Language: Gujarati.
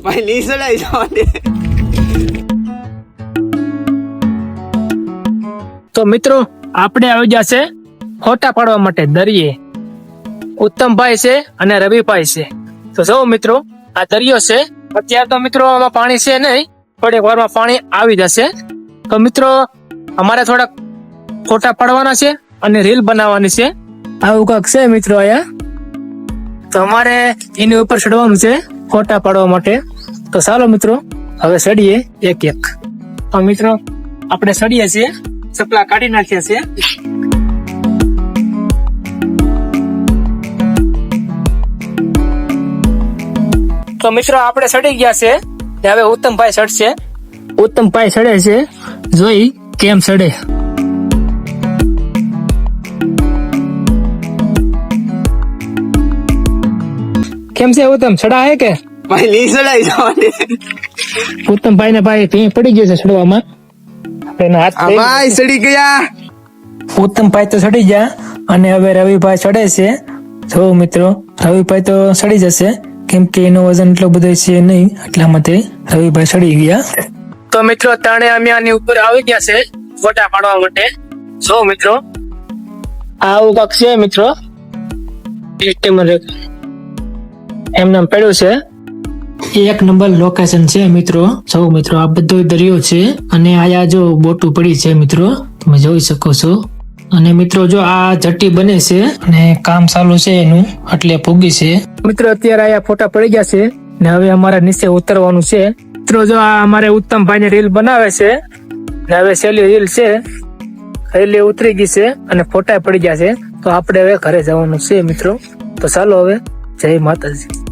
ભાઈ ની સડાઈ જવા દે. તો મિત્રો આપણે આવી જશે ફોટા પાડવા માટે દરિયે. ઉત્તમભાઈ છે અને રવિભાઈ છે. તો જો મિત્રો આ દરિયો છે. અત્યારે તો મિત્રો આમાં પાણી છે નહીં, થોડીક વારમાં પાણી આવી જશે. તો મિત્રો અમારે થોડાક ફોટા પાડવાના છે અને રીલ બનાવવાની છે. આવું કાંક છે મિત્રો અહીંયા. તો અમારે એની ઉપર ચડવાનું છે ફોટા પાડવા માટે. તો ચાલો મિત્રો હવે ચડીએ એક એક. તો મિત્રો આપણે ચડીએ છીએ, ચપલા કાઢી નાખીએ છીએ. તો મિત્રો આપણે ચડી ગયા છે. હવે ઉત્તમભાઈ ચડશે. ઉત્તમભાઈ ચડે છે, જોઈ કેમ ચડે. કેમ છે ઉત્તમ, ચડા હે કે? ભાઈ ની સડાઈ જવા દે. ઉત્તમભાઈ ને ભાઈ ભીં પડી ગયો છે ચડવામાં. એના હાથ આ ભાઈ સડી ગયા. ઉત્તમભાઈ તો ચડી ગયા અને હવે રવિભાઈ ચડે છે. જો મિત્રો રવિભાઈ તો ચડી જશે, કેમ કે એનો વજન એટલો બધો છે નહીં, એટલા માટે રવિભાઈ ચડી ગયા. તો મિત્રો તાણે અમે આની ઉપર આવી ગયા છે ફોટા પાડવા માટે. જો મિત્રો આવું કાંક છે મિત્રો. એમ નામ પડ્યું છે. એક નંબર લોકેશન છે મિત્રો. જો મિત્રો આ બધો દરિયો છે અને આયા જો બોટું પડી છે મિત્રો, તમે જોઈ શકો છો. અને મિત્રો જો આ જટ્ટી બને છે અને કામ ચાલુ છે એનું, એટલે ભૂગી છે. મિત્રો અત્યારે આયા ફોટા પડી ગયા છે ને હવે અમારે નીચે ઉતરવાનું છે. મિત્રો જો આ અમારે ઉત્તમભાઈ ની રીલ બનાવે છે ને હવે છેલ્લી રીલ છે, રીલ ઉતરી ગઈ છે અને ફોટા પડી ગયા છે. તો આપણે હવે ઘરે જવાનું છે મિત્રો. તો ચાલો હવે જય માતાજી.